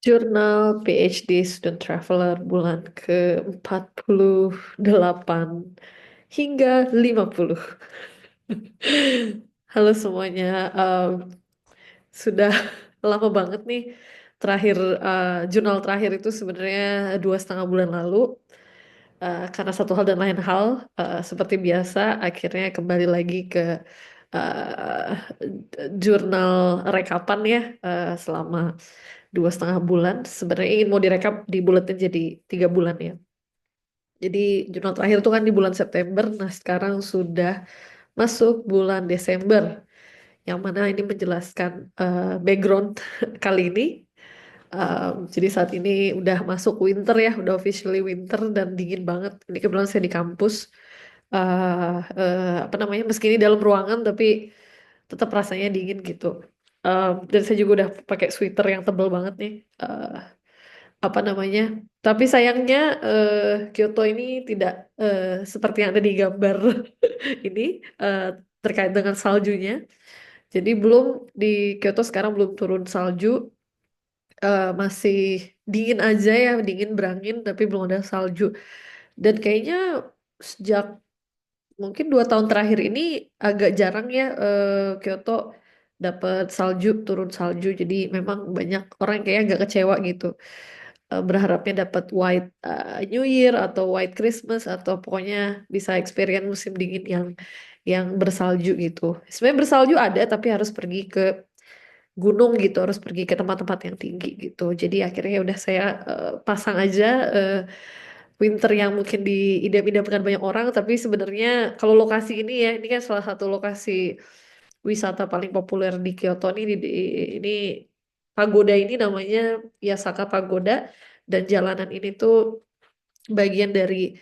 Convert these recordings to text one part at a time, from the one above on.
Jurnal PhD Student Traveler bulan ke-48 hingga 50. Halo semuanya, sudah lama banget nih terakhir jurnal terakhir itu sebenarnya 2,5 bulan lalu. Karena satu hal dan lain hal, seperti biasa akhirnya kembali lagi ke uh, jurnal rekapan ya, selama 2,5 bulan. Sebenarnya ingin mau direkap dibulatin jadi 3 bulan ya. Jadi jurnal terakhir itu kan di bulan September. Nah sekarang sudah masuk bulan Desember, yang mana ini menjelaskan background kali ini. Jadi saat ini udah masuk winter ya, udah officially winter dan dingin banget. Ini kebetulan saya di kampus. Apa namanya? Meski ini dalam ruangan, tapi tetap rasanya dingin gitu. Dan saya juga udah pakai sweater yang tebal banget nih. Apa namanya? Tapi sayangnya Kyoto ini tidak seperti yang ada di gambar ini, eh, terkait dengan saljunya. Jadi belum di Kyoto sekarang belum turun salju. Masih dingin aja ya, dingin berangin tapi belum ada salju. Dan kayaknya sejak mungkin 2 tahun terakhir ini agak jarang ya Kyoto dapat salju, turun salju. Jadi memang banyak orang yang kayak agak kecewa gitu. Berharapnya dapat White New Year atau White Christmas atau pokoknya bisa experience musim dingin yang bersalju gitu. Sebenarnya bersalju ada tapi harus pergi ke gunung gitu, harus pergi ke tempat-tempat yang tinggi gitu. Jadi akhirnya ya udah saya pasang aja eh, winter yang mungkin diidam-idamkan banyak orang, tapi sebenarnya kalau lokasi ini ya, ini kan salah satu lokasi wisata paling populer di Kyoto nih, ini pagoda ini namanya Yasaka Pagoda, dan jalanan ini tuh bagian dari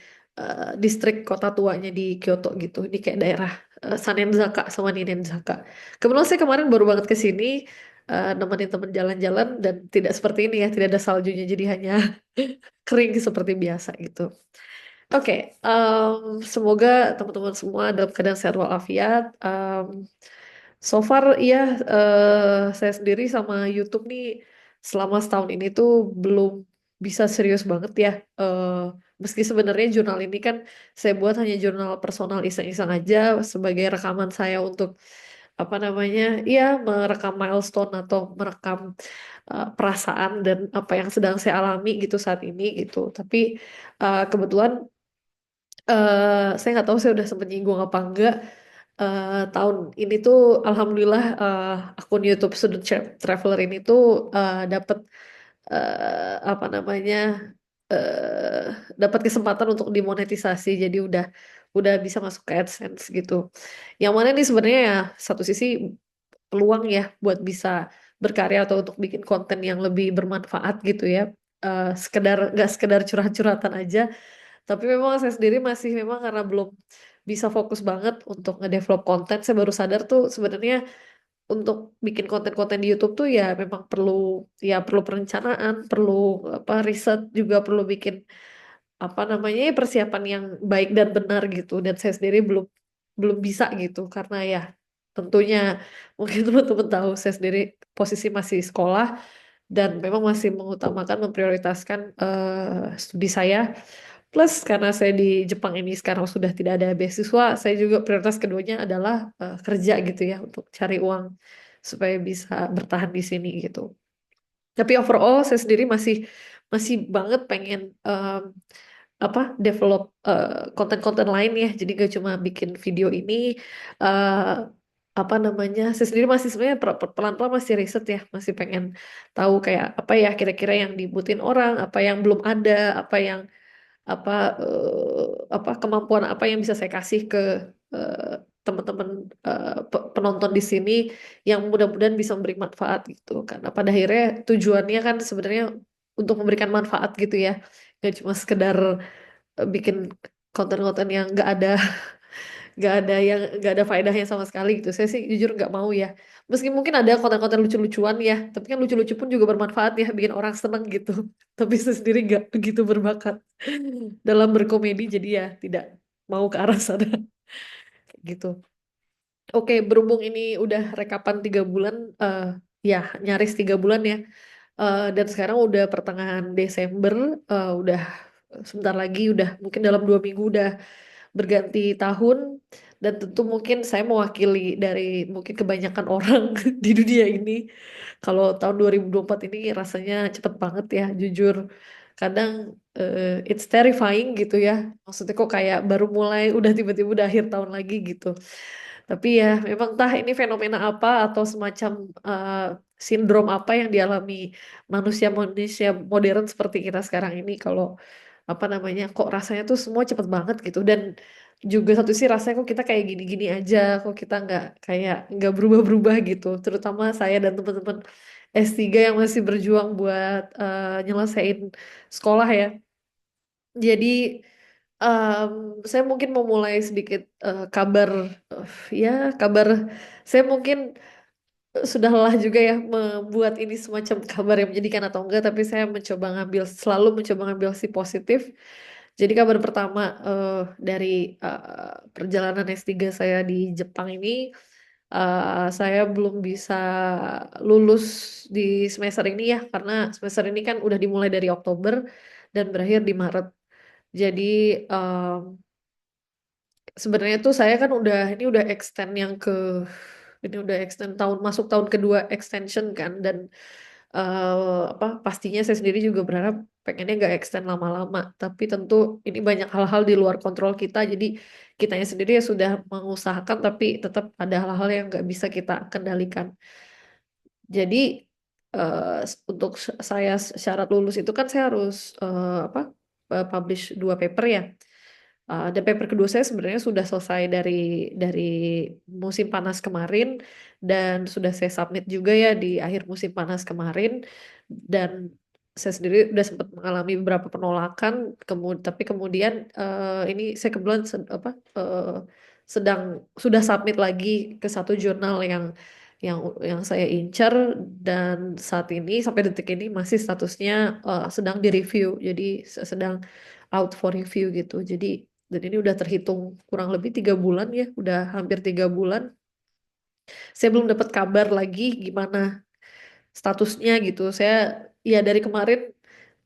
distrik kota tuanya di Kyoto gitu. Ini kayak daerah Sanenzaka sama Ninenzaka. Kebetulan saya kemarin baru banget ke sini nemenin temen jalan-jalan dan tidak seperti ini ya, tidak ada saljunya, jadi hanya kering seperti biasa gitu. Oke, semoga teman-teman semua dalam keadaan sehat walafiat. So far, ya, saya sendiri sama YouTube nih selama setahun ini tuh belum bisa serius banget ya. Eh, Meski sebenarnya jurnal ini kan saya buat hanya jurnal personal iseng-iseng aja sebagai rekaman saya untuk apa namanya, ya merekam milestone atau merekam perasaan dan apa yang sedang saya alami gitu saat ini gitu. Tapi kebetulan saya nggak tahu saya udah sempet nyinggung apa enggak. Tahun ini tuh alhamdulillah akun YouTube Traveler ini tuh dapat apa namanya, eh dapat kesempatan untuk dimonetisasi, jadi udah bisa masuk ke AdSense gitu. Yang mana ini sebenarnya ya satu sisi peluang ya buat bisa berkarya atau untuk bikin konten yang lebih bermanfaat gitu ya. Sekedar nggak sekedar curhat-curhatan aja, tapi memang saya sendiri masih memang karena belum bisa fokus banget untuk ngedevelop konten. Saya baru sadar tuh sebenarnya untuk bikin konten-konten di YouTube tuh ya memang perlu perencanaan, perlu apa riset, juga perlu bikin apa namanya ya, persiapan yang baik dan benar gitu. Dan saya sendiri belum belum bisa gitu karena ya tentunya mungkin teman-teman tahu saya sendiri posisi masih sekolah dan memang masih mengutamakan memprioritaskan studi saya. Plus karena saya di Jepang ini sekarang sudah tidak ada beasiswa, saya juga prioritas keduanya adalah kerja gitu ya untuk cari uang supaya bisa bertahan di sini gitu. Tapi overall saya sendiri masih masih banget pengen apa develop konten-konten lain ya. Jadi gak cuma bikin video ini, eh, apa namanya, saya sendiri masih sebenarnya pelan-pelan masih riset ya, masih pengen tahu kayak apa ya kira-kira yang dibutuhin orang, apa yang belum ada, apa yang apa apa kemampuan apa yang bisa saya kasih ke eh, teman-teman penonton di sini yang mudah-mudahan bisa memberi manfaat gitu, karena pada akhirnya tujuannya kan sebenarnya untuk memberikan manfaat gitu ya, gak cuma sekedar bikin konten-konten yang gak ada faedahnya sama sekali gitu. Saya sih jujur nggak mau ya, meski mungkin ada konten-konten lucu-lucuan ya, tapi kan lucu-lucu pun juga bermanfaat ya, bikin orang seneng gitu. Tapi saya sendiri nggak begitu berbakat dalam berkomedi, jadi ya tidak mau ke arah sana gitu. Oke, berhubung ini udah rekapan 3 bulan, ya nyaris 3 bulan ya. Dan sekarang udah pertengahan Desember, udah sebentar lagi, udah mungkin dalam 2 minggu udah berganti tahun. Dan tentu mungkin saya mewakili dari mungkin kebanyakan orang di dunia ini. Kalau tahun 2024 ini rasanya cepet banget ya, jujur. Kadang it's terrifying gitu ya. Maksudnya kok kayak baru mulai, udah tiba-tiba udah akhir tahun lagi gitu. Tapi ya memang entah ini fenomena apa atau semacam sindrom apa yang dialami manusia-manusia modern seperti kita sekarang ini. Kalau apa namanya, kok rasanya tuh semua cepet banget gitu. Dan juga satu sih rasanya kok kita kayak gini-gini aja, kok kita nggak berubah-berubah gitu, terutama saya dan teman-teman S3 yang masih berjuang buat nyelesain sekolah ya. Jadi em, saya mungkin mau mulai sedikit kabar, eh, ya kabar saya mungkin sudah lelah juga ya membuat ini semacam kabar yang menjadikan atau enggak, tapi saya selalu mencoba ngambil si positif. Jadi kabar pertama dari perjalanan S3 saya di Jepang ini, saya belum bisa lulus di semester ini ya, karena semester ini kan udah dimulai dari Oktober dan berakhir di Maret. Jadi sebenarnya tuh saya kan ini udah extend ini udah extend masuk tahun kedua extension kan. Dan apa pastinya saya sendiri juga berharap pengennya nggak extend lama-lama, tapi tentu ini banyak hal-hal di luar kontrol kita, jadi kitanya sendiri ya sudah mengusahakan tapi tetap ada hal-hal yang nggak bisa kita kendalikan. Jadi untuk saya syarat lulus itu kan saya harus apa publish 2 paper ya. Dan paper kedua saya sebenarnya sudah selesai dari musim panas kemarin, dan sudah saya submit juga ya di akhir musim panas kemarin. Dan saya sendiri udah sempat mengalami beberapa penolakan, tapi kemudian ini saya kebetulan sedang sudah submit lagi ke satu jurnal yang yang saya incar, dan saat ini sampai detik ini masih statusnya sedang direview, jadi sedang out for review gitu. Jadi dan ini udah terhitung kurang lebih 3 bulan ya, udah hampir 3 bulan. Saya belum dapat kabar lagi gimana statusnya gitu. Saya ya dari kemarin,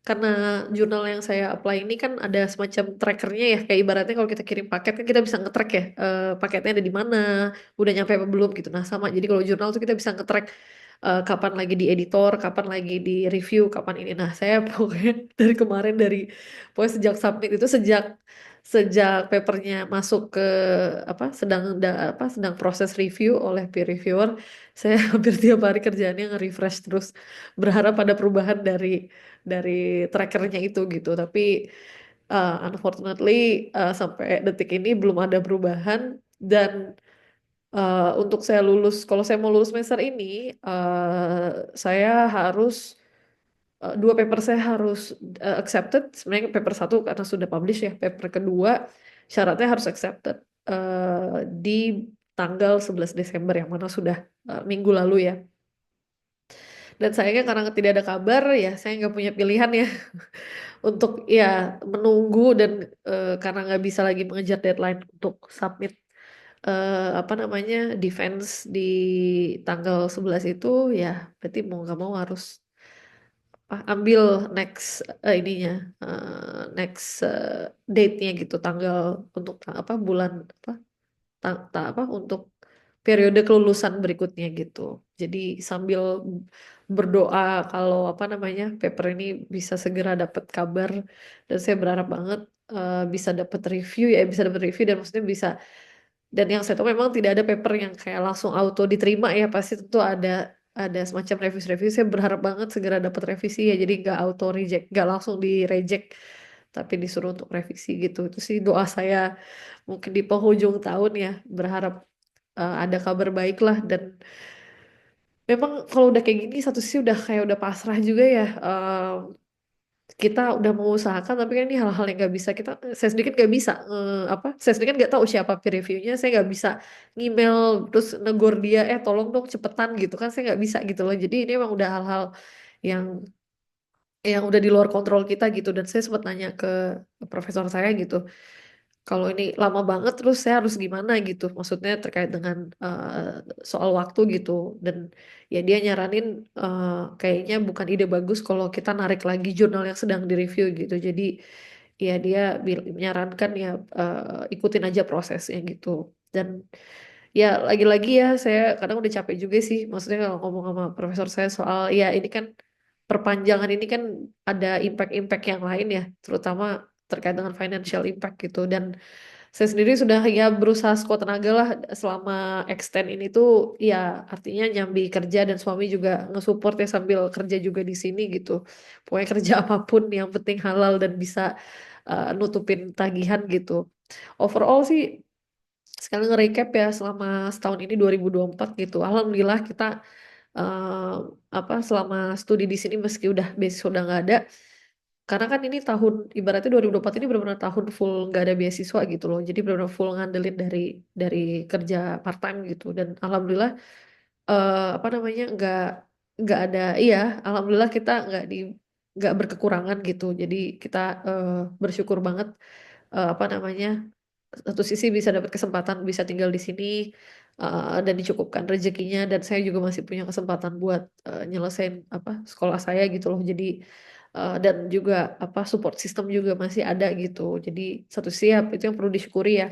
karena jurnal yang saya apply ini kan ada semacam trackernya ya, kayak ibaratnya kalau kita kirim paket kan kita bisa nge-track ya, paketnya ada di mana, udah nyampe apa belum gitu. Nah sama, jadi kalau jurnal tuh kita bisa nge-track kapan lagi di editor, kapan lagi di review, kapan ini. Nah saya pokoknya dari kemarin, pokoknya sejak submit itu, sejak sejak papernya masuk ke sedang proses review oleh peer reviewer, saya hampir tiap hari kerjaannya nge-refresh terus, berharap ada perubahan dari trackernya itu gitu. Tapi unfortunately sampai detik ini belum ada perubahan. Dan untuk kalau saya mau lulus semester ini, saya harus 2 paper saya harus accepted. Sebenarnya paper satu karena sudah publish ya, paper kedua syaratnya harus accepted di tanggal 11 Desember yang mana sudah minggu lalu ya. Dan sayangnya karena tidak ada kabar ya, saya nggak punya pilihan ya untuk ya menunggu. Dan karena nggak bisa lagi mengejar deadline untuk submit apa namanya defense di tanggal 11 itu, ya berarti mau nggak mau harus ambil next ininya next date-nya gitu, tanggal untuk bulan apa untuk periode kelulusan berikutnya gitu. Jadi sambil berdoa kalau paper ini bisa segera dapat kabar. Dan saya berharap banget bisa dapat review ya, bisa dapat review dan maksudnya bisa. Dan yang saya tahu memang tidak ada paper yang kayak langsung auto diterima ya, pasti tentu ada semacam revisi-revisi. Saya berharap banget segera dapat revisi ya, jadi nggak auto reject, nggak langsung di reject, tapi disuruh untuk revisi gitu. Itu sih doa saya mungkin di penghujung tahun ya, berharap ada kabar baik lah. Dan memang kalau udah kayak gini satu sisi udah kayak udah pasrah juga ya. Kita udah mengusahakan tapi kan ini hal-hal yang nggak bisa kita, saya sedikit nggak bisa saya sedikit nggak tahu siapa peer reviewnya, saya nggak bisa email terus negor dia tolong dong cepetan gitu kan, saya nggak bisa gitu loh. Jadi ini emang udah hal-hal yang udah di luar kontrol kita gitu. Dan saya sempat nanya ke profesor saya gitu, kalau ini lama banget terus saya harus gimana gitu. Maksudnya terkait dengan soal waktu gitu. Dan ya dia nyaranin kayaknya bukan ide bagus kalau kita narik lagi jurnal yang sedang direview gitu. Jadi ya dia menyarankan ya ikutin aja prosesnya gitu. Dan ya lagi-lagi ya saya kadang udah capek juga sih. Maksudnya kalau ngomong sama profesor saya soal ya ini kan perpanjangan ini kan ada impact-impact yang lain ya, terutama terkait dengan financial impact gitu. Dan saya sendiri sudah ya berusaha sekuat tenaga lah selama extend ini tuh ya artinya nyambi kerja dan suami juga ngesupport ya sambil kerja juga di sini gitu. Pokoknya kerja apapun yang penting halal dan bisa nutupin tagihan gitu. Overall sih sekali nge-recap ya selama setahun ini 2024 gitu. Alhamdulillah kita eh, apa selama studi di sini meski udah beasiswa udah nggak ada karena kan ini tahun ibaratnya 2024 ini benar-benar tahun full nggak ada beasiswa gitu loh. Jadi benar-benar full ngandelin dari kerja part time gitu. Dan alhamdulillah apa namanya nggak ada iya alhamdulillah kita nggak berkekurangan gitu. Jadi kita eh, bersyukur banget apa namanya satu sisi bisa dapat kesempatan bisa tinggal di sini dan dicukupkan rezekinya dan saya juga masih punya kesempatan buat nyelesain apa sekolah saya gitu loh jadi dan juga apa support system juga masih ada gitu jadi satu siap itu yang perlu disyukuri ya.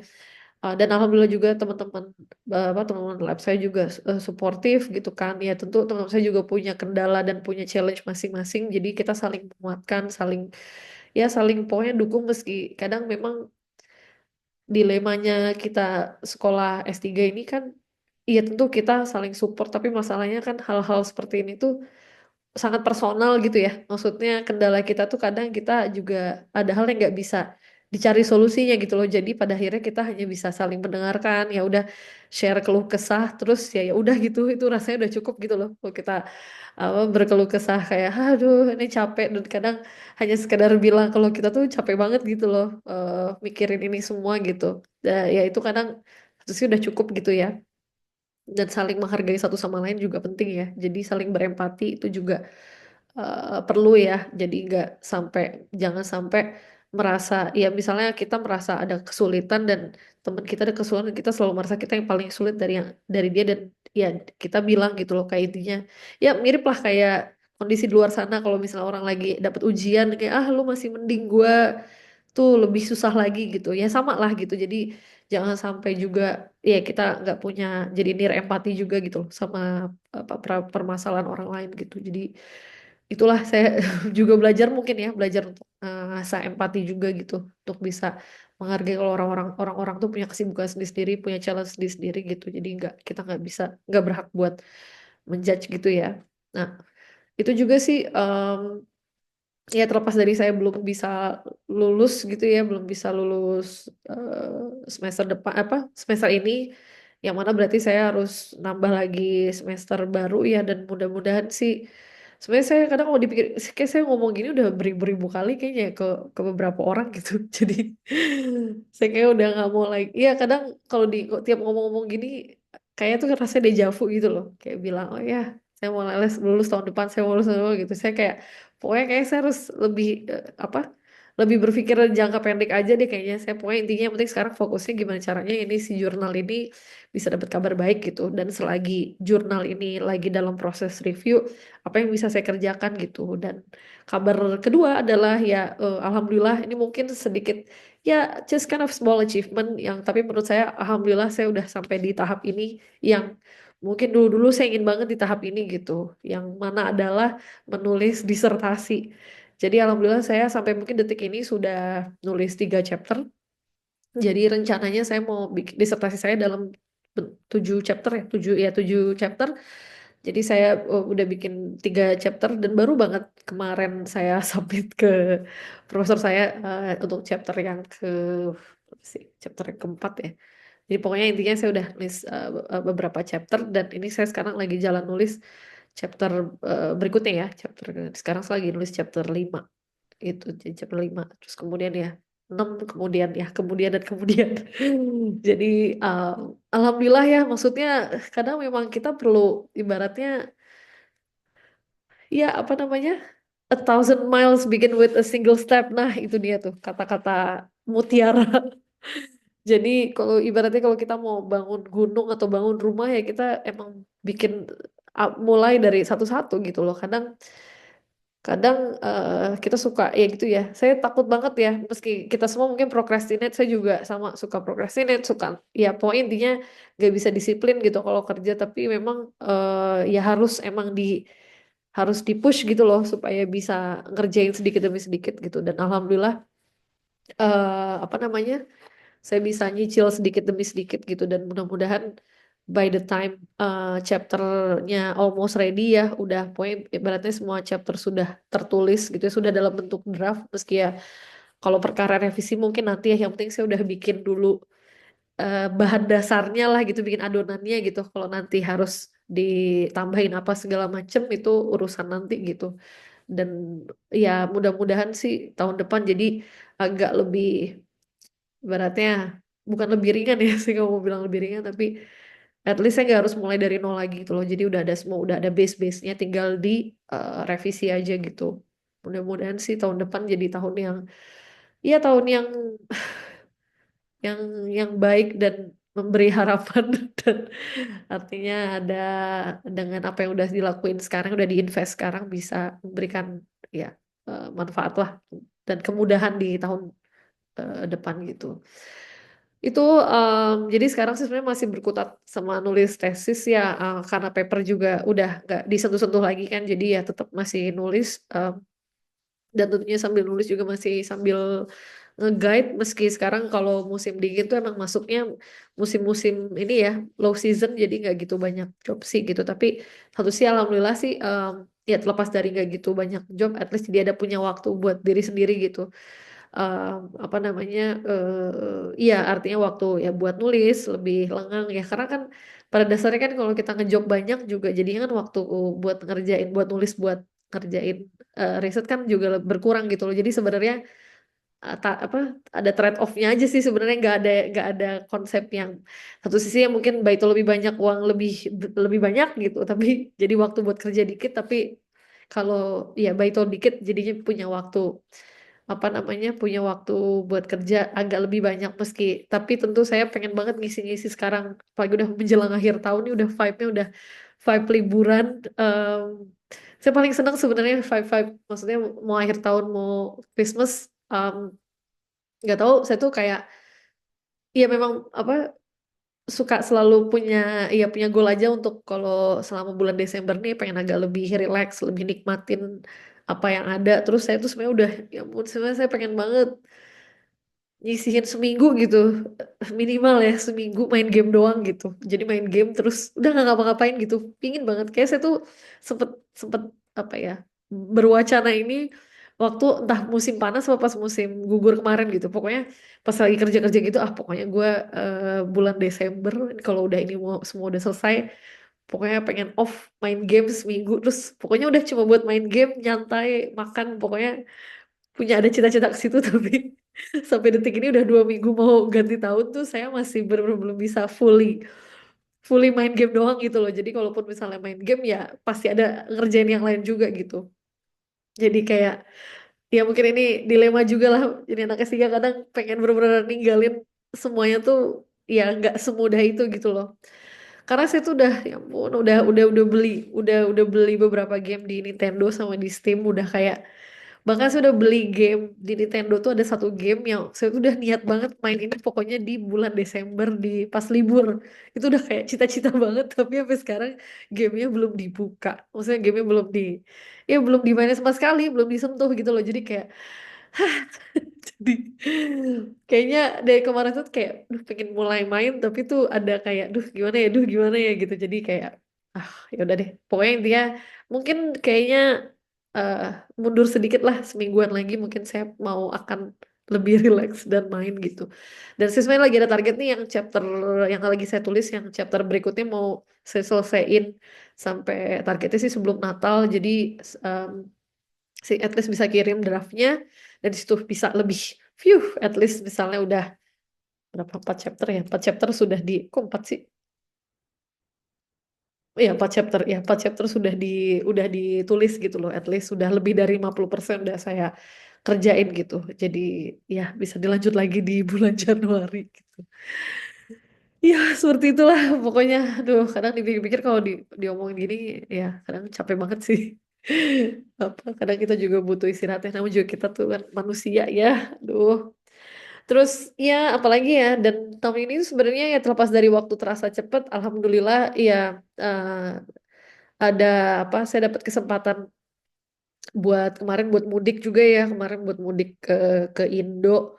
Dan alhamdulillah juga teman-teman apa teman-teman lab saya juga suportif gitu kan ya tentu teman-teman saya juga punya kendala dan punya challenge masing-masing jadi kita saling menguatkan saling ya saling pokoknya dukung meski kadang memang dilemanya kita sekolah S3 ini kan iya tentu kita saling support tapi masalahnya kan hal-hal seperti ini tuh sangat personal gitu ya maksudnya kendala kita tuh kadang kita juga ada hal yang nggak bisa dicari solusinya gitu loh jadi pada akhirnya kita hanya bisa saling mendengarkan ya udah share keluh kesah terus ya ya udah gitu itu rasanya udah cukup gitu loh kalau kita apa berkeluh kesah kayak aduh ini capek dan kadang hanya sekedar bilang kalau kita tuh capek banget gitu loh mikirin ini semua gitu. Ya itu kadang itu sih udah cukup gitu ya dan saling menghargai satu sama lain juga penting ya jadi saling berempati itu juga perlu ya jadi nggak sampai jangan sampai merasa ya misalnya kita merasa ada kesulitan dan teman kita ada kesulitan kita selalu merasa kita yang paling sulit dari dia dan ya kita bilang gitu loh kayak intinya ya mirip lah kayak kondisi di luar sana kalau misalnya orang lagi dapat ujian kayak ah lu masih mending gua tuh lebih susah lagi gitu ya sama lah gitu jadi jangan sampai juga ya kita nggak punya jadi nir empati juga gitu loh sama apa permasalahan orang lain gitu jadi itulah saya juga belajar mungkin ya belajar untuk rasa empati juga gitu untuk bisa menghargai kalau orang-orang tuh punya kesibukan sendiri-sendiri punya challenge sendiri-sendiri gitu jadi kita nggak bisa nggak berhak buat menjudge gitu ya nah itu juga sih ya terlepas dari saya belum bisa lulus gitu ya belum bisa lulus semester depan apa semester ini yang mana berarti saya harus nambah lagi semester baru ya dan mudah-mudahan sih sebenarnya saya kadang mau dipikir kayak saya ngomong gini udah beribu-ribu kali kayaknya ya ke beberapa orang gitu jadi saya kayak udah nggak mau lagi iya kadang kalau di tiap ngomong-ngomong gini kayak tuh rasanya dejavu gitu loh kayak bilang oh ya saya mau lulus tahun depan saya mau lulus gitu saya kayak pokoknya kayak saya harus lebih apa lebih berpikir jangka pendek aja deh kayaknya saya pokoknya intinya yang penting sekarang fokusnya gimana caranya ini si jurnal ini bisa dapat kabar baik gitu dan selagi jurnal ini lagi dalam proses review apa yang bisa saya kerjakan gitu dan kabar kedua adalah ya alhamdulillah ini mungkin sedikit ya just kind of small achievement yang tapi menurut saya alhamdulillah saya udah sampai di tahap ini yang mungkin dulu-dulu saya ingin banget di tahap ini gitu yang mana adalah menulis disertasi. Jadi alhamdulillah saya sampai mungkin detik ini sudah nulis 3 chapter. Jadi rencananya saya mau bikin disertasi saya dalam 7 chapter ya, 7 chapter. Jadi saya udah bikin 3 chapter dan baru banget kemarin saya submit ke profesor saya untuk chapter yang ke apa sih, chapter yang keempat ya. Jadi pokoknya intinya saya udah nulis beberapa chapter dan ini saya sekarang lagi jalan nulis chapter berikutnya ya. Sekarang saya lagi nulis chapter 5 itu jadi chapter 5 terus kemudian ya 6 kemudian ya kemudian dan kemudian jadi uh, alhamdulillah ya maksudnya kadang memang kita perlu ibaratnya ya apa namanya a thousand miles begin with a single step nah itu dia tuh kata-kata mutiara Jadi kalau ibaratnya kalau kita mau bangun gunung atau bangun rumah ya kita emang bikin mulai dari satu-satu gitu loh. Kadang kadang kita suka ya gitu ya. Saya takut banget ya meski kita semua mungkin procrastinate, saya juga sama suka procrastinate, suka ya pokoknya intinya gak bisa disiplin gitu kalau kerja tapi memang ya harus emang harus dipush gitu loh supaya bisa ngerjain sedikit demi sedikit gitu dan alhamdulillah apa namanya saya bisa nyicil sedikit demi sedikit gitu dan mudah-mudahan by the time chapternya almost ready ya udah pokoknya ibaratnya semua chapter sudah tertulis gitu ya sudah dalam bentuk draft meski ya kalau perkara revisi mungkin nanti ya yang penting saya udah bikin dulu bahan dasarnya lah gitu bikin adonannya gitu kalau nanti harus ditambahin apa segala macem itu urusan nanti gitu dan ya mudah-mudahan sih tahun depan jadi agak lebih beratnya bukan lebih ringan ya sih kalau mau bilang lebih ringan tapi at least saya nggak harus mulai dari nol lagi gitu loh jadi udah ada semua udah ada base-base-nya tinggal di revisi aja gitu mudah-mudahan sih tahun depan jadi tahun yang iya tahun yang yang baik dan memberi harapan dan artinya ada dengan apa yang udah dilakuin sekarang udah diinvest sekarang bisa memberikan ya manfaat lah dan kemudahan di tahun depan gitu. Itu jadi sekarang sih sebenarnya masih berkutat sama nulis tesis ya karena paper juga udah nggak disentuh-sentuh lagi kan jadi ya tetap masih nulis dan tentunya sambil nulis juga masih sambil nge-guide meski sekarang kalau musim dingin tuh emang masuknya musim-musim ini ya low season jadi nggak gitu banyak job sih gitu tapi satu sih alhamdulillah sih ya terlepas dari nggak gitu banyak job at least dia ada punya waktu buat diri sendiri gitu apa namanya iya artinya waktu ya buat nulis lebih lengang ya karena kan pada dasarnya kan kalau kita ngejob banyak juga jadinya kan waktu buat ngerjain buat nulis buat ngerjain riset kan juga berkurang gitu loh jadi sebenarnya apa ada trade off-nya aja sih sebenarnya nggak ada konsep yang satu sisi yang mungkin baik itu lebih banyak uang lebih banyak gitu tapi jadi waktu buat kerja dikit tapi kalau ya baik itu dikit jadinya punya waktu apa namanya punya waktu buat kerja agak lebih banyak meski tapi tentu saya pengen banget ngisi-ngisi sekarang apalagi udah menjelang akhir tahun ini udah vibe-nya udah vibe liburan Em, saya paling senang sebenarnya vibe-vibe maksudnya mau akhir tahun mau Christmas nggak tahu saya tuh kayak ya memang apa suka selalu punya goal aja untuk kalau selama bulan Desember nih pengen agak lebih relax lebih nikmatin apa yang ada terus saya tuh sebenarnya udah ya ampun sebenarnya saya pengen banget nyisihin seminggu gitu minimal ya seminggu main game doang gitu jadi main game terus udah nggak ngapa-ngapain gitu pingin banget kayak saya tuh sempet sempet apa ya berwacana ini waktu entah musim panas atau pas musim gugur kemarin gitu pokoknya pas lagi kerja-kerja gitu pokoknya gue bulan Desember kalau udah ini mau semua udah selesai pokoknya pengen off main game seminggu terus pokoknya udah cuma buat main game nyantai makan pokoknya punya ada cita-cita ke situ tapi sampai detik ini udah 2 minggu mau ganti tahun tuh saya masih benar-benar belum bisa fully fully main game doang gitu loh jadi kalaupun misalnya main game ya pasti ada ngerjain yang lain juga gitu jadi kayak ya mungkin ini dilema juga lah jadi anak ketiga kadang pengen bener-bener ninggalin semuanya tuh ya nggak semudah itu gitu loh karena saya tuh udah ya ampun udah beli beberapa game di Nintendo sama di Steam udah kayak bahkan saya udah beli game di Nintendo tuh ada satu game yang saya tuh udah niat banget main ini pokoknya di bulan Desember di pas libur. Itu udah kayak cita-cita banget tapi sampai sekarang gamenya belum dibuka. Maksudnya gamenya belum dimainin sama sekali, belum disentuh gitu loh. Jadi kayak jadi kayaknya dari kemarin tuh kayak pengen mulai main tapi tuh ada kayak duh gimana ya gitu. Jadi kayak ya udah deh. Pokoknya intinya mungkin kayaknya eh, mundur sedikit lah semingguan lagi mungkin saya mau akan lebih rileks dan main gitu. Dan saya sebenarnya lagi ada target nih yang chapter yang lagi saya tulis yang chapter berikutnya mau saya selesaiin sampai targetnya sih sebelum Natal. Jadi em, si at least bisa kirim draftnya dan di situ bisa lebih at least misalnya udah berapa 4 chapter ya 4 chapter sudah di kok 4 sih. Ya, 4 chapter sudah udah ditulis gitu loh. At least sudah lebih dari 50% udah saya kerjain gitu. Jadi ya bisa dilanjut lagi di bulan Januari gitu. Ya seperti itulah pokoknya. Aduh kadang dipikir-pikir kalau diomongin gini ya kadang capek banget sih. Apa kadang kita juga butuh istirahat ya. Namun juga kita tuh kan manusia ya. Aduh. Terus ya apalagi ya dan tahun ini sebenarnya ya terlepas dari waktu terasa cepet, alhamdulillah ya ada apa saya dapat kesempatan buat kemarin buat mudik juga ya kemarin buat mudik ke Indo.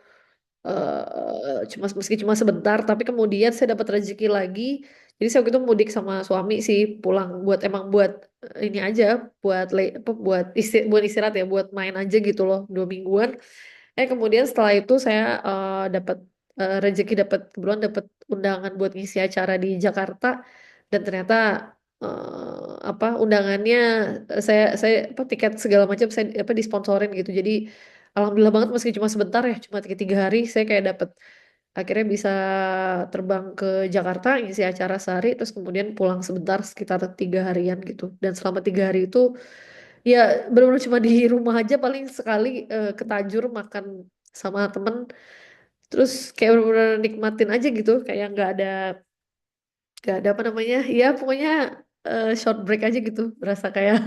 Cuma meski cuma sebentar tapi kemudian saya dapat rezeki lagi jadi saya waktu itu mudik sama suami sih pulang buat emang buat ini aja buat apa buat istirahat ya buat main aja gitu loh 2 mingguan. Kemudian setelah itu saya dapat rezeki dapat kebetulan dapat undangan buat ngisi acara di Jakarta dan ternyata apa undangannya saya apa tiket segala macam saya apa disponsorin gitu. Jadi alhamdulillah banget meski cuma sebentar ya cuma 3 hari saya kayak dapat akhirnya bisa terbang ke Jakarta ngisi acara sehari terus kemudian pulang sebentar sekitar 3 harian gitu dan selama 3 hari itu ya benar-benar cuma di rumah aja paling sekali ke Tajur makan sama temen terus kayak benar-benar nikmatin aja gitu kayak nggak ada apa namanya ya pokoknya short break aja gitu berasa kayak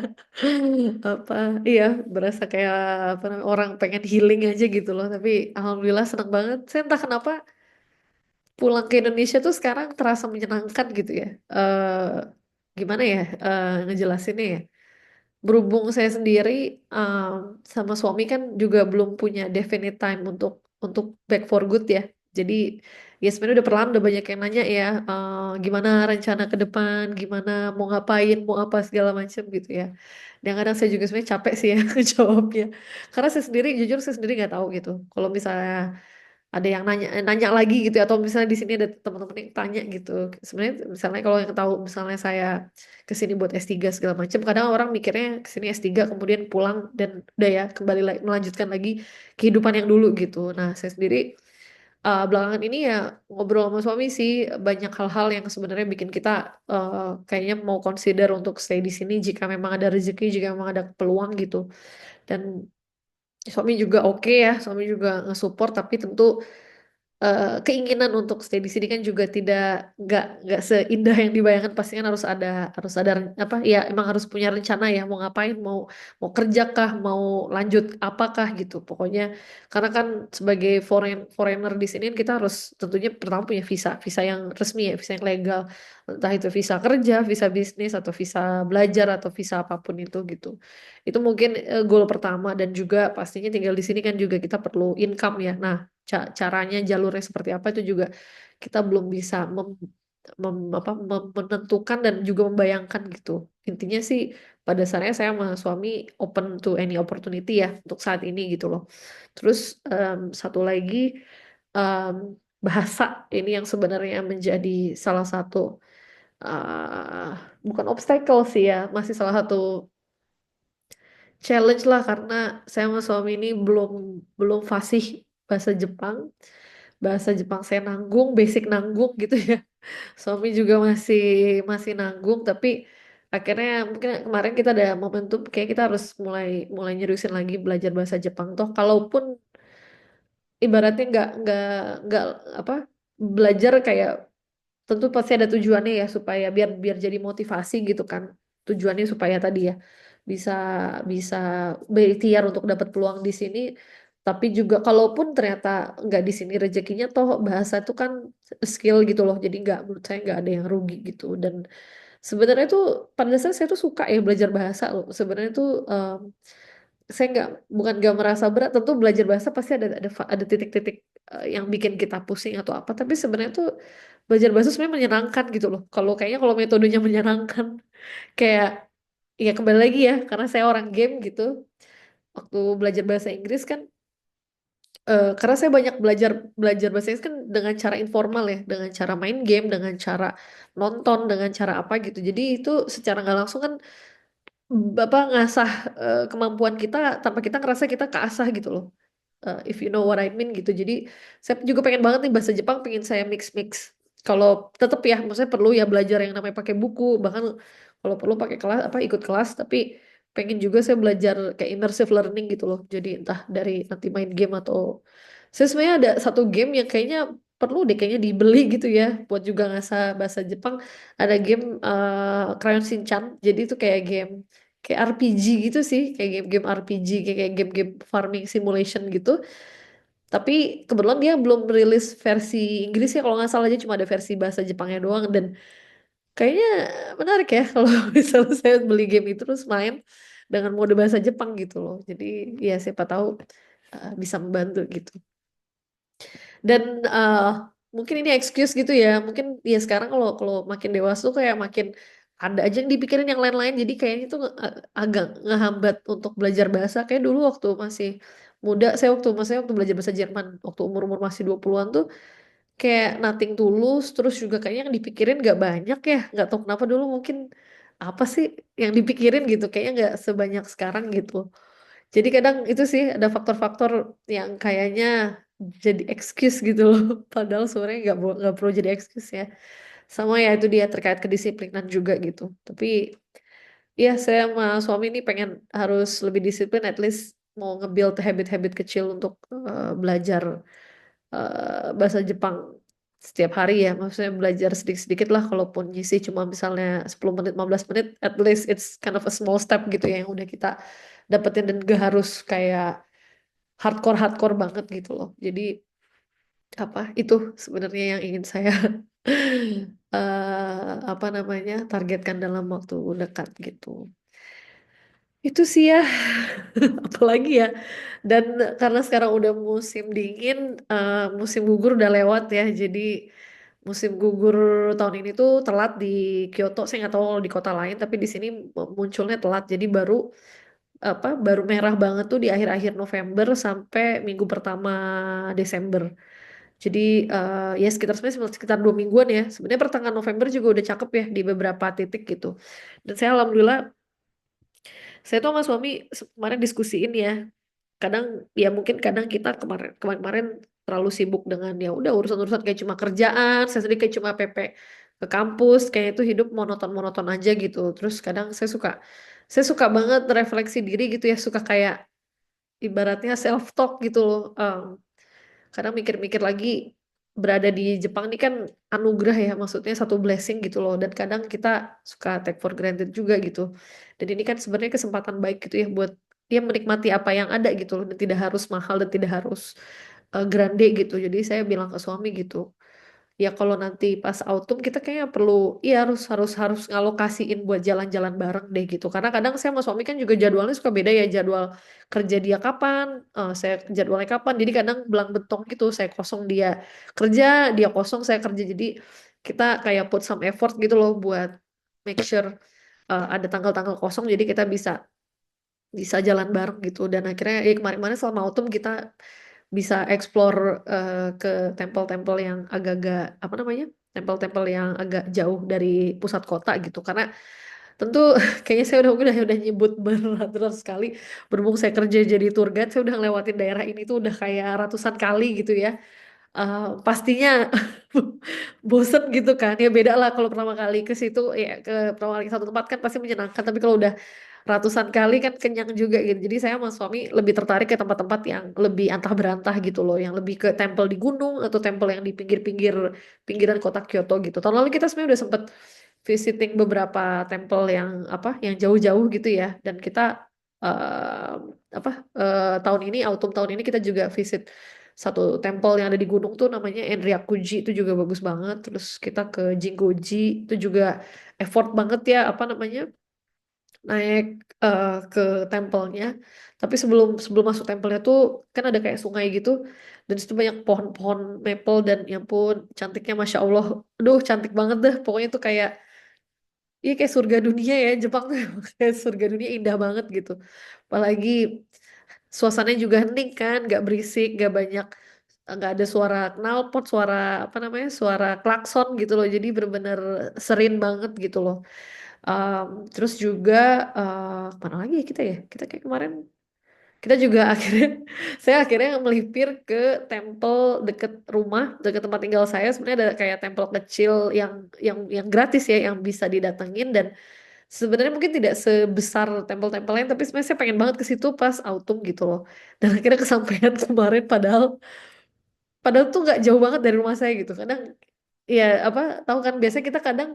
apa iya berasa kayak apa namanya orang pengen healing aja gitu loh tapi alhamdulillah senang banget saya entah kenapa pulang ke Indonesia tuh sekarang terasa menyenangkan gitu ya gimana ya ngejelasinnya ya berhubung saya sendiri um, sama suami kan juga belum punya definite time untuk back for good ya. Jadi ya sebenarnya udah perlahan udah banyak yang nanya ya gimana rencana ke depan, gimana mau ngapain, mau apa segala macam gitu ya. Dan kadang saya juga sebenarnya capek sih ya jawabnya. Karena saya sendiri jujur saya sendiri nggak tahu gitu. Kalau misalnya ada yang nanya nanya lagi gitu atau misalnya di sini ada teman-teman yang tanya gitu sebenarnya misalnya kalau yang tahu misalnya saya ke sini buat S3 segala macam kadang orang mikirnya ke sini S3 kemudian pulang dan udah ya kembali lagi melanjutkan lagi kehidupan yang dulu gitu nah saya sendiri belakangan ini ya ngobrol sama suami sih banyak hal-hal yang sebenarnya bikin kita kayaknya mau consider untuk stay di sini jika memang ada rezeki jika memang ada peluang gitu dan suami juga oke ya suami juga nge-support tapi tentu keinginan untuk stay di sini kan juga nggak seindah yang dibayangkan pasti kan harus ada apa ya emang harus punya rencana ya mau ngapain mau mau kerja kah mau lanjut apakah gitu pokoknya karena kan sebagai foreigner di sini kan kita harus tentunya pertama punya visa visa yang resmi ya visa yang legal entah itu visa kerja visa bisnis atau visa belajar atau visa apapun itu itu mungkin goal pertama dan juga pastinya tinggal di sini kan juga kita perlu income ya nah caranya jalurnya seperti apa itu juga kita belum bisa menentukan dan juga membayangkan gitu. Intinya sih pada dasarnya saya sama suami open to any opportunity ya untuk saat ini gitu loh. Terus satu lagi em, bahasa ini yang sebenarnya menjadi salah satu eh, bukan obstacle sih ya, masih salah satu challenge lah karena saya sama suami ini belum belum fasih bahasa Jepang. Bahasa Jepang saya nanggung, basic nanggung gitu ya. Suami juga masih masih nanggung, tapi akhirnya mungkin kemarin kita ada momentum kayak kita harus mulai mulai nyeriusin lagi belajar bahasa Jepang toh. Kalaupun ibaratnya nggak apa belajar kayak tentu pasti ada tujuannya ya supaya biar biar jadi motivasi gitu kan. Tujuannya supaya tadi ya bisa bisa berikhtiar untuk dapat peluang di sini. Tapi juga kalaupun ternyata nggak di sini rezekinya toh bahasa itu kan skill gitu loh. Jadi nggak menurut saya nggak ada yang rugi gitu. Dan sebenarnya tuh pada dasarnya saya tuh suka ya belajar bahasa loh. Sebenarnya tuh saya nggak bukan nggak merasa berat. Tentu belajar bahasa pasti ada titik-titik yang bikin kita pusing atau apa. Tapi sebenarnya tuh belajar bahasa sebenarnya menyenangkan gitu loh. Kalau kayaknya kalau metodenya menyenangkan, kayak ya kembali lagi ya, karena saya orang game gitu. Waktu belajar bahasa Inggris kan, karena saya banyak belajar belajar bahasa Inggris kan dengan cara informal ya, dengan cara main game, dengan cara nonton, dengan cara apa gitu. Jadi itu secara nggak langsung kan Bapak ngasah kemampuan kita tanpa kita ngerasa kita keasah gitu loh. If you know what I mean gitu. Jadi saya juga pengen banget nih bahasa Jepang pengen saya mix-mix. Kalau tetap ya, maksudnya perlu ya belajar yang namanya pakai buku, bahkan kalau perlu pakai kelas apa ikut kelas, tapi pengen juga saya belajar kayak immersive learning gitu loh. Jadi entah dari nanti main game atau saya sebenarnya ada satu game yang kayaknya perlu deh kayaknya dibeli gitu ya buat juga ngasah bahasa Jepang. Ada game Crayon Shinchan. Jadi itu kayak game kayak RPG gitu sih, kayak game-game RPG, kayak game-game farming simulation gitu. Tapi kebetulan dia belum rilis versi Inggris ya kalau nggak salah aja cuma ada versi bahasa Jepangnya doang dan kayaknya menarik ya kalau misalnya saya beli game itu terus main dengan mode bahasa Jepang gitu loh. Jadi ya siapa tahu bisa membantu gitu. Dan mungkin ini excuse gitu ya. Mungkin ya sekarang kalau kalau makin dewasa tuh kayak makin ada aja yang dipikirin yang lain-lain. Jadi kayaknya itu agak ngehambat untuk belajar bahasa. Kayak dulu waktu masih muda, saya waktu belajar bahasa Jerman waktu umur-umur masih 20-an tuh kayak nothing tulus terus juga kayaknya yang dipikirin gak banyak ya nggak tahu kenapa dulu mungkin apa sih yang dipikirin gitu kayaknya nggak sebanyak sekarang gitu jadi kadang itu sih ada faktor-faktor yang kayaknya jadi excuse gitu loh padahal sebenarnya nggak perlu jadi excuse ya sama ya itu dia terkait kedisiplinan juga gitu tapi ya saya sama suami ini pengen harus lebih disiplin at least mau nge-build habit-habit kecil untuk belajar bahasa Jepang setiap hari ya. Maksudnya belajar sedikit-sedikit lah kalaupun ngisi cuma misalnya 10 menit, 15 menit, at least it's kind of a small step gitu ya yang udah kita dapetin dan gak harus kayak hardcore-hardcore banget gitu loh. Jadi apa itu sebenarnya yang ingin saya apa namanya targetkan dalam waktu dekat gitu. Itu sih ya, apalagi ya. Dan karena sekarang udah musim dingin, musim gugur udah lewat ya. Jadi musim gugur tahun ini tuh telat di Kyoto. Saya nggak tahu kalau di kota lain, tapi di sini munculnya telat. Jadi baru merah banget tuh di akhir-akhir November sampai minggu pertama Desember. Jadi ya sebenarnya sekitar 2 mingguan ya. Sebenarnya pertengahan November juga udah cakep ya di beberapa titik gitu. Dan saya alhamdulillah saya tuh sama suami kemarin diskusiin ya. Kadang ya mungkin kadang kita kemarin terlalu sibuk dengan ya udah urusan-urusan kayak cuma kerjaan, saya sendiri kayak cuma PP ke kampus, kayak itu hidup monoton-monoton aja gitu. Terus kadang saya suka banget refleksi diri gitu ya, suka kayak ibaratnya self talk gitu loh. Kadang mikir-mikir lagi berada di Jepang ini kan anugerah ya maksudnya satu blessing gitu loh dan kadang kita suka take for granted juga gitu dan ini kan sebenarnya kesempatan baik gitu ya buat dia menikmati apa yang ada gitu loh dan tidak harus mahal dan tidak harus grande gitu jadi saya bilang ke suami gitu ya kalau nanti pas autumn kita kayaknya perlu iya harus harus harus ngalokasiin buat jalan-jalan bareng deh gitu karena kadang saya sama suami kan juga jadwalnya suka beda ya jadwal kerja dia kapan saya jadwalnya kapan jadi kadang belang bentong gitu saya kosong kerja dia kosong saya kerja jadi kita kayak put some effort gitu loh buat make sure ada tanggal-tanggal kosong jadi kita bisa bisa jalan bareng gitu dan akhirnya ya kemarin-kemarin selama autumn kita bisa explore ke tempel-tempel yang agak-agak apa namanya tempel-tempel yang agak jauh dari pusat kota gitu karena tentu kayaknya saya udah nyebut beratus sekali berhubung saya kerja jadi tour guide saya udah ngelewatin daerah ini tuh udah kayak ratusan kali gitu ya. Pastinya bosen gitu kan ya beda lah kalau pertama kali ke situ ya ke pertama kali ke satu tempat kan pasti menyenangkan tapi kalau udah ratusan kali kan kenyang juga gitu jadi saya sama suami lebih tertarik ke tempat-tempat yang lebih antah berantah gitu loh yang lebih ke tempel di gunung atau tempel yang di pinggir-pinggir pinggiran kota Kyoto gitu tahun lalu kita sebenarnya udah sempet visiting beberapa tempel yang apa yang jauh-jauh gitu ya dan kita eh, apa tahun ini autumn tahun ini kita juga visit satu tempel yang ada di gunung tuh namanya Enryakuji itu juga bagus banget terus kita ke Jingoji itu juga effort banget ya apa namanya naik ke tempelnya tapi sebelum sebelum masuk tempelnya tuh kan ada kayak sungai gitu dan situ banyak pohon-pohon maple dan ya ampun cantiknya Masya Allah aduh cantik banget deh pokoknya tuh kayak iya kayak surga dunia ya Jepang tuh kayak surga dunia indah banget gitu apalagi suasananya juga hening kan nggak berisik nggak ada suara knalpot suara apa namanya suara klakson gitu loh jadi bener-bener serene banget gitu loh. Um, terus juga mana lagi ya kita kayak kemarin kita juga akhirnya saya akhirnya melipir ke tempel deket rumah deket tempat tinggal saya sebenarnya ada kayak tempel kecil yang gratis ya yang bisa didatengin dan sebenarnya mungkin tidak sebesar tempel-tempel lain, tapi sebenarnya saya pengen banget ke situ pas autumn gitu loh. Dan akhirnya kesampaian kemarin, padahal padahal tuh nggak jauh banget dari rumah saya gitu. Kadang ya apa tahu kan biasanya kita kadang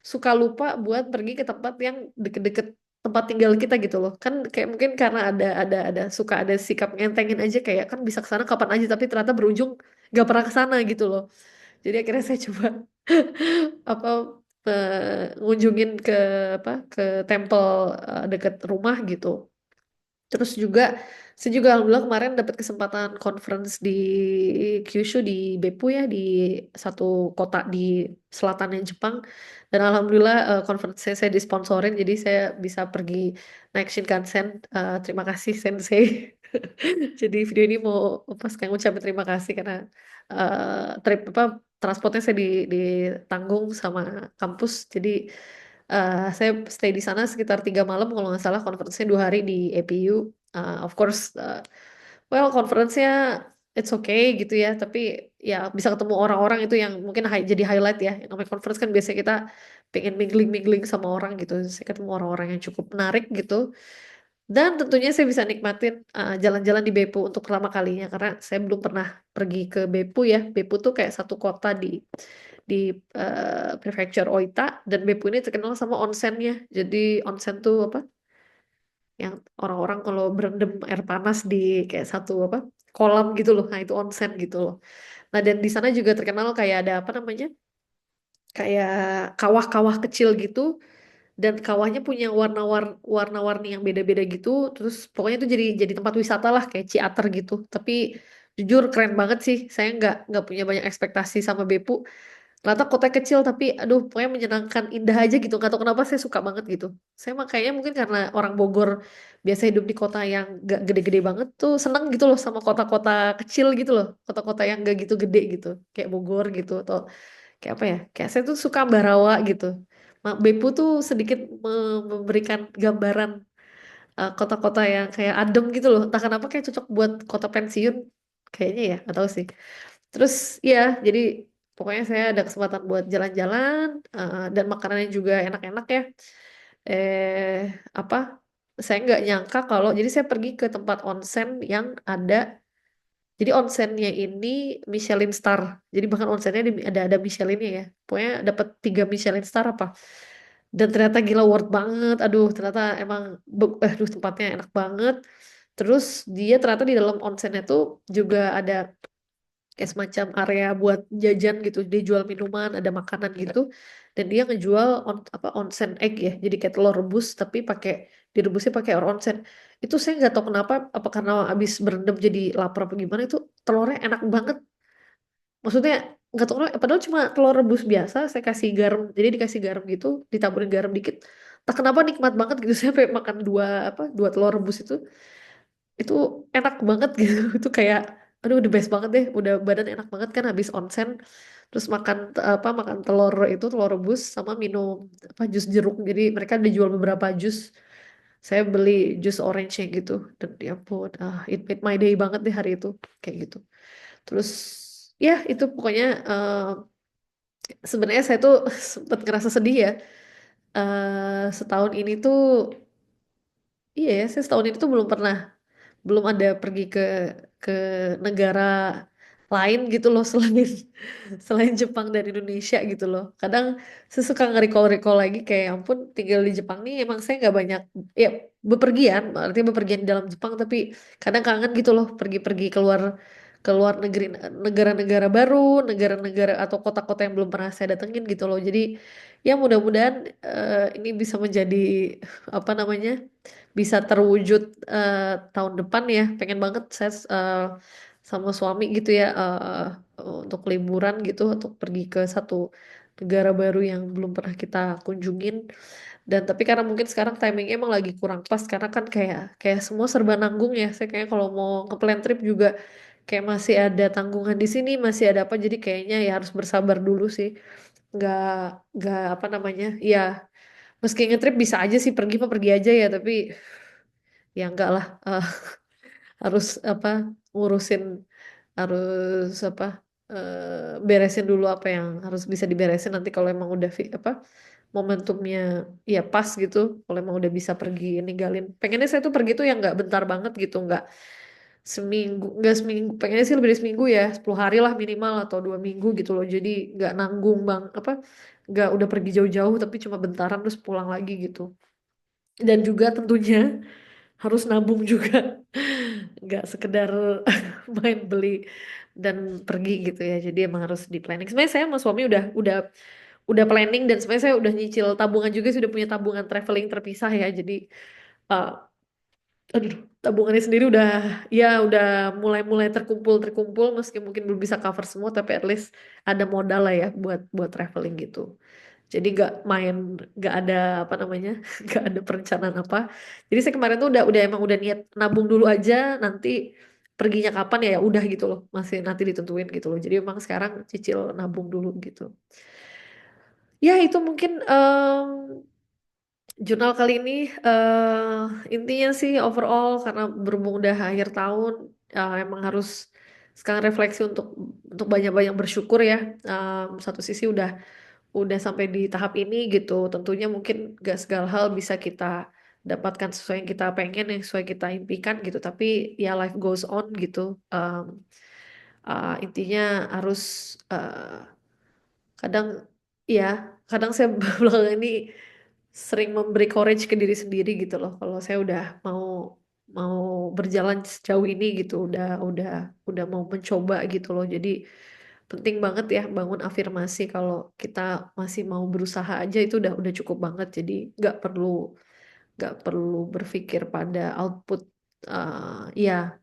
suka lupa buat pergi ke tempat yang deket-deket tempat tinggal kita gitu loh. Kan kayak mungkin karena ada suka ada sikap ngentengin aja kayak kan bisa ke sana kapan aja tapi ternyata berujung gak pernah ke sana gitu loh. Jadi akhirnya saya coba apa ngunjungin ke apa ke tempel deket rumah gitu. Terus juga saya juga alhamdulillah kemarin dapat kesempatan conference di Kyushu di Beppu ya di satu kota di selatannya Jepang dan alhamdulillah conference saya disponsorin jadi saya bisa pergi naik Shinkansen. Terima kasih Sensei. Jadi video ini mau pas kayak ngucapin terima kasih karena trip apa transportnya saya ditanggung sama kampus. Jadi saya stay di sana sekitar 3 malam kalau nggak salah konferensinya 2 hari di APU. Of course, well konferensinya it's okay gitu ya. Tapi ya bisa ketemu orang-orang itu yang mungkin jadi highlight ya. Yang namanya conference kan biasanya kita pengen mingling-mingling sama orang gitu. Saya ketemu orang-orang yang cukup menarik gitu. Dan tentunya saya bisa nikmatin jalan-jalan di Beppu untuk pertama kalinya karena saya belum pernah pergi ke Beppu ya. Beppu tuh kayak satu kota di Prefecture Oita dan Beppu ini terkenal sama onsennya. Jadi onsen tuh apa? Yang orang-orang kalau berendam air panas di kayak satu apa? Kolam gitu loh. Nah, itu onsen gitu loh. Nah, dan di sana juga terkenal kayak ada apa namanya? Kayak kawah-kawah kecil gitu dan kawahnya punya warna-warni yang beda-beda gitu terus pokoknya itu jadi tempat wisata lah kayak Ciater gitu tapi jujur keren banget sih saya nggak punya banyak ekspektasi sama Beppu ternyata kota kecil tapi aduh pokoknya menyenangkan indah aja gitu nggak tahu kenapa saya suka banget gitu saya makanya mungkin karena orang Bogor biasa hidup di kota yang nggak gede-gede banget tuh seneng gitu loh sama kota-kota kecil gitu loh kota-kota yang nggak gitu gede gitu kayak Bogor gitu atau kayak apa ya kayak saya tuh suka Ambarawa gitu. Beppu tuh sedikit memberikan gambaran kota-kota yang kayak adem gitu loh entah kenapa kayak cocok buat kota pensiun kayaknya ya nggak tahu sih terus ya jadi pokoknya saya ada kesempatan buat jalan-jalan dan makanannya juga enak-enak ya eh apa saya nggak nyangka kalau jadi saya pergi ke tempat onsen yang ada jadi onsennya ini Michelin star. Jadi bahkan onsennya ada Michelinnya ya. Pokoknya dapat 3 Michelin star apa. Dan ternyata gila worth banget. Aduh, ternyata emang aduh tempatnya enak banget. Terus dia ternyata di dalam onsennya tuh juga ada kayak semacam area buat jajan gitu. Dia jual minuman, ada makanan gitu. Dan dia ngejual apa onsen egg ya. Jadi kayak telur rebus tapi direbusnya pakai air onsen. Itu saya nggak tahu kenapa, apa karena abis berendam jadi lapar apa gimana itu telurnya enak banget. Maksudnya nggak tahu kenapa, padahal cuma telur rebus biasa saya kasih garam. Jadi dikasih garam gitu, ditaburin garam dikit. Tak kenapa nikmat banget gitu saya sampai makan dua telur rebus itu enak banget gitu itu kayak aduh the best banget deh udah badan enak banget kan habis onsen terus makan telur rebus sama minum apa jus jeruk jadi mereka ada jual beberapa jus saya beli jus orange nya gitu dan ya ampun it made my day banget deh hari itu kayak gitu terus ya itu pokoknya sebenarnya saya tuh sempat ngerasa sedih ya setahun ini tuh iya ya saya setahun ini tuh belum ada pergi ke negara lain gitu loh selain selain Jepang dan Indonesia gitu loh. Kadang saya suka nge-recall lagi kayak ya ampun tinggal di Jepang nih emang saya nggak banyak ya bepergian, artinya bepergian di dalam Jepang tapi kadang kangen gitu loh pergi-pergi keluar keluar negeri negara-negara baru, negara-negara atau kota-kota yang belum pernah saya datengin gitu loh. Jadi ya mudah-mudahan ini bisa menjadi apa namanya bisa terwujud tahun depan ya pengen banget saya sama suami gitu ya untuk liburan gitu untuk pergi ke satu negara baru yang belum pernah kita kunjungin dan tapi karena mungkin sekarang timingnya emang lagi kurang pas karena kan kayak kayak semua serba nanggung ya saya kayak kalau mau ke-plan trip juga kayak masih ada tanggungan di sini masih ada apa jadi kayaknya ya harus bersabar dulu sih nggak nggak apa namanya ya meski ngetrip bisa aja sih pergi mah pergi aja ya tapi ya enggak lah harus apa ngurusin harus apa beresin dulu apa yang harus bisa diberesin nanti kalau emang udah apa momentumnya ya pas gitu, kalau emang udah bisa pergi ninggalin. Pengennya saya tuh pergi tuh yang nggak bentar banget gitu, nggak seminggu, pengennya sih lebih dari seminggu ya, 10 hari lah minimal atau 2 minggu gitu loh. Jadi nggak nanggung bang, apa, nggak udah pergi jauh-jauh tapi cuma bentaran terus pulang lagi gitu. Dan juga tentunya harus nabung juga, nggak sekedar main beli dan pergi gitu ya. Jadi emang harus di planning. Sebenarnya saya sama suami udah planning, dan sebenarnya saya udah nyicil tabungan juga, sudah punya tabungan traveling terpisah ya. Jadi uh, aduh, tabungannya sendiri udah mulai-mulai terkumpul terkumpul, meski mungkin belum bisa cover semua, tapi at least ada modal lah ya buat buat traveling gitu. Jadi nggak ada apa namanya, nggak ada perencanaan apa. Jadi saya kemarin tuh udah emang udah niat nabung dulu aja, nanti perginya kapan ya, ya udah gitu loh, masih nanti ditentuin gitu loh. Jadi emang sekarang cicil nabung dulu gitu. Ya itu mungkin jurnal kali ini, intinya sih overall karena berhubung udah akhir tahun, emang harus sekarang refleksi untuk banyak-banyak bersyukur ya. Satu sisi udah sampai di tahap ini gitu. Tentunya mungkin gak segala hal bisa kita dapatkan sesuai yang kita pengen, yang sesuai kita impikan gitu. Tapi ya life goes on gitu. Intinya harus, kadang ya kadang saya belakangan ini sering memberi courage ke diri sendiri gitu loh, kalau saya udah mau mau berjalan sejauh ini gitu, udah mau mencoba gitu loh. Jadi penting banget ya bangun afirmasi kalau kita masih mau berusaha aja, itu udah cukup banget. Jadi nggak perlu berpikir pada output, ya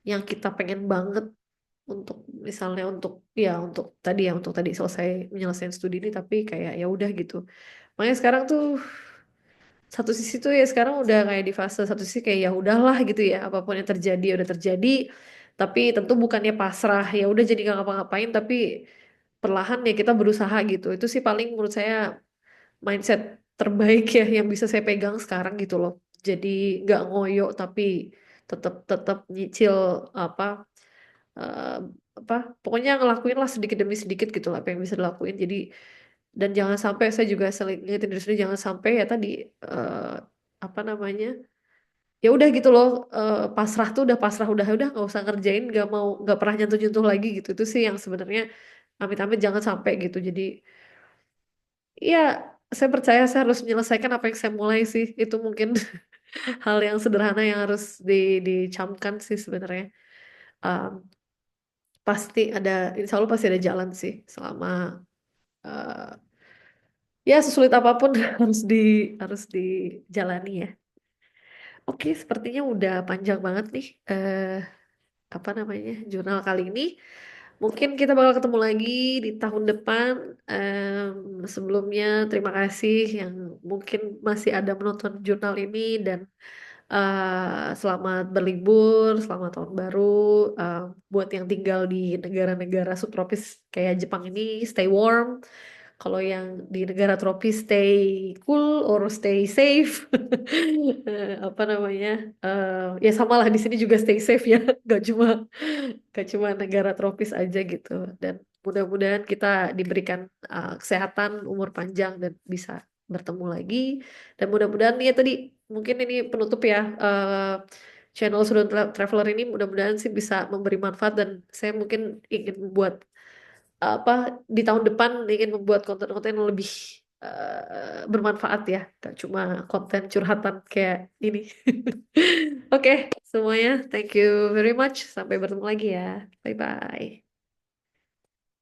yang kita pengen banget, untuk misalnya untuk tadi selesai menyelesaikan studi ini, tapi kayak ya udah gitu. Makanya sekarang tuh satu sisi tuh ya sekarang udah kayak di fase satu sisi kayak ya udahlah gitu ya, apapun yang terjadi ya udah terjadi, tapi tentu bukannya pasrah ya udah jadi nggak ngapa-ngapain, tapi perlahan ya kita berusaha gitu. Itu sih paling menurut saya mindset terbaik ya yang bisa saya pegang sekarang gitu loh. Jadi nggak ngoyo, tapi tetap tetap nyicil, apa, eh, apa, pokoknya ngelakuin lah sedikit demi sedikit gitu lah apa yang bisa dilakuin. Jadi dan jangan sampai, saya juga sering ingetin diri sendiri jangan sampai ya tadi, eh, apa namanya, ya udah gitu loh, pasrah tuh udah pasrah, udah nggak usah ngerjain, nggak pernah nyentuh nyentuh lagi gitu. Itu sih yang sebenarnya amit-amit jangan sampai gitu. Jadi ya saya percaya saya harus menyelesaikan apa yang saya mulai sih. Itu mungkin hal yang sederhana yang harus dicamkan sih sebenarnya. Um, Pasti ada, insya Allah pasti ada jalan sih, selama uh, ya sesulit apapun harus dijalani ya. Oke, sepertinya udah panjang banget nih, apa namanya, jurnal kali ini. Mungkin kita bakal ketemu lagi di tahun depan. Sebelumnya terima kasih yang mungkin masih ada menonton jurnal ini, dan selamat berlibur, selamat tahun baru. Eh, Buat yang tinggal di negara-negara subtropis kayak Jepang ini, stay warm. Kalau yang di negara tropis, stay cool or stay safe. Apa namanya? Ya sama lah di sini juga stay safe ya. Gak cuma negara tropis aja gitu. Dan mudah-mudahan kita diberikan kesehatan, umur panjang, dan bisa bertemu lagi. Dan mudah-mudahan ya tadi, mungkin ini penutup ya, channel Sudut Traveler ini mudah-mudahan sih bisa memberi manfaat, dan saya mungkin ingin membuat, apa, di tahun depan ingin membuat konten-konten yang lebih bermanfaat ya, gak cuma konten curhatan kayak ini. Oke, semuanya, thank you very much. Sampai bertemu lagi ya. Bye bye.